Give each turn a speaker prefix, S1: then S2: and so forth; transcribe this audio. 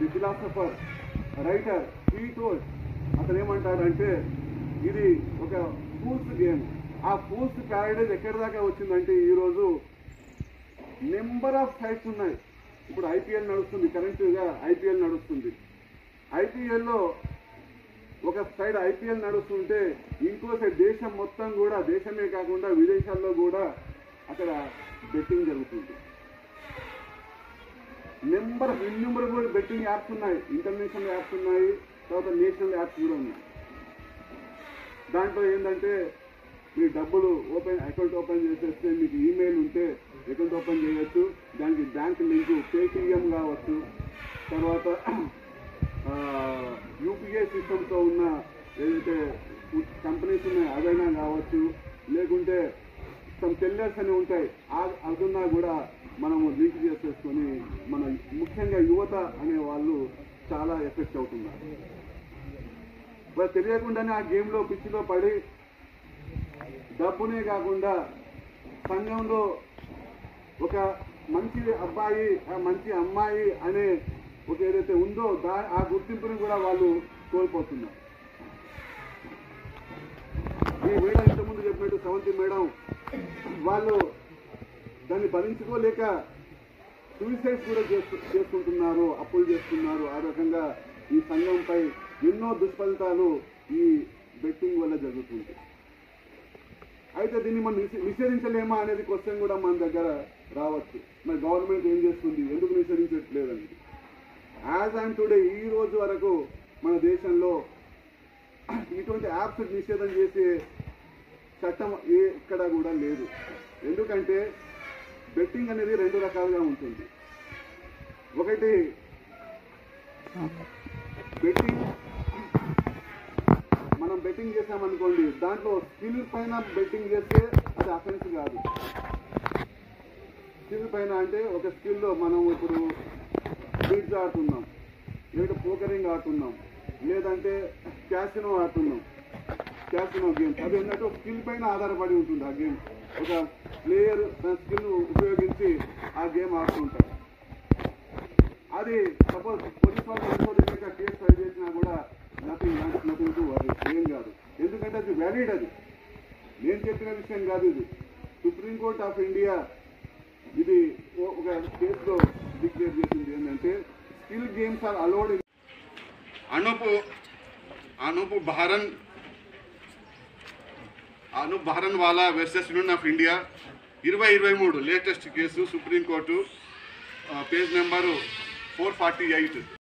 S1: The philosopher writer he told, అతను ఏమంటాడంటే ఇది ఒక ఫూల్స్ గేమ్. ఆ ఫూల్స్ ప్యారడైజ్ ఎక్కడి దాకా వచ్చిందంటే ఈరోజు నెంబర్ ఆఫ్ సైట్స్ ఉన్నాయి. ఇప్పుడు ఐపీఎల్ నడుస్తుంది, కరెంట్గా ఐపీఎల్ నడుస్తుంది. ఐపీఎల్లో ఒక సైడ్ ఐపీఎల్ నడుస్తుంటే ఇంకో సైడ్ దేశం మొత్తం కూడా, దేశమే కాకుండా విదేశాల్లో కూడా అక్కడ బెట్టింగ్ జరుగుతుంది. ఇన్యూమరబుల్ బెట్టింగ్ యాప్స్ ఉన్నాయి, ఇంటర్నేషనల్ యాప్స్ ఉన్నాయి, తర్వాత నేషనల్ యాప్స్ కూడా ఉన్నాయి. దాంట్లో ఏంటంటే మీ డబ్బులు అకౌంట్ ఓపెన్ చేసేస్తే మీకు ఈమెయిల్ ఉంటే అకౌంట్ ఓపెన్ చేయొచ్చు. దానికి బ్యాంక్ లింక్ పేటిఎం కావచ్చు, తర్వాత యూపీఐ సిస్టమ్తో ఉన్న ఏదైతే కంపెనీస్ ఉన్నాయో అదైనా కావచ్చు, లేకుంటే సమ్ టెల్లర్స్ అని ఉంటాయి, అదున్నా కూడా మనము లింక్ చేసేసుకొని మన ముఖ్యంగా యువత అనే వాళ్ళు చాలా ఎఫెక్ట్ అవుతున్నారు. వాళ్ళు తెలియకుండానే ఆ గేమ్లో పిచ్చిలో పడి డబ్బునే కాకుండా సంఘంలో ఒక మంచి అబ్బాయి, మంచి అమ్మాయి అనే ఒక ఏదైతే ఉందో ఆ గుర్తింపుని కూడా వాళ్ళు కోల్పోతున్నారు. ఈ మేడం ఇంతకుముందు చెప్పినట్టు సవంతి మేడం వాళ్ళు దాన్ని భరించుకోలేక సూసైడ్స్ కూడా చేసుకుంటున్నారు, అప్పులు చేస్తున్నారు. ఆ రకంగా ఈ సంఘంపై ఎన్నో దుష్ఫలితాలు ఈ బెట్టింగ్ వల్ల జరుగుతుంది. అయితే దీన్ని మనం నిషేధించలేమా అనేది క్వశ్చన్ కూడా మన దగ్గర రావచ్చు. మరి గవర్నమెంట్ ఏం చేస్తుంది, ఎందుకు నిషేధించట్లేదని. యాజ్ అండ్ టుడే ఈ రోజు వరకు మన దేశంలో ఇటువంటి యాప్స్ నిషేధం చేసే చట్టం ఎక్కడ కూడా లేదు. ఎందుకంటే బెట్టింగ్ అనేది రెండు రకాలుగా ఉంటుంది. ఒకటి బెట్టింగ్, మనం బెట్టింగ్ చేసామనుకోండి, దాంట్లో స్కిల్ పైన బెట్టింగ్ చేస్తే అది అఫెన్స్ కాదు. స్కిల్ పైన అంటే ఒక స్కిల్లో మనం ఇప్పుడు బీట్స్ ఆడుతున్నాం, లేదా పోకరింగ్ ఆడుతున్నాం, లేదంటే క్యాసినో ఆడుతున్నాం, క్యాసినో గేమ్స్. అది ఏంటంటే స్కిల్ పైన ఆధారపడి ఉంటుంది ఆ గేమ్. ఒక ప్లేయర్ తన స్కిల్ ఉపయోగించి ఆ గేమ్ ఆడుతుంటారు. అది సపోజ్ పోలీస్ వాళ్ళు ఇంకో కేసు ఫైల్ చేసినా కూడా నథింగ్ టు వరీ, ఏం కాదు. ఎందుకంటే అది వ్యాలిడ్, అది నేను చెప్పిన విషయం కాదు. ఇది సుప్రీంకోర్టు ఆఫ్ ఇండియా ఇది ఒక కేసులో డిక్లేర్ చేసింది ఏంటంటే skill games are allowed. Anoop Baharanwala versus Union of India 2023 latest case, Supreme Court, page number 448.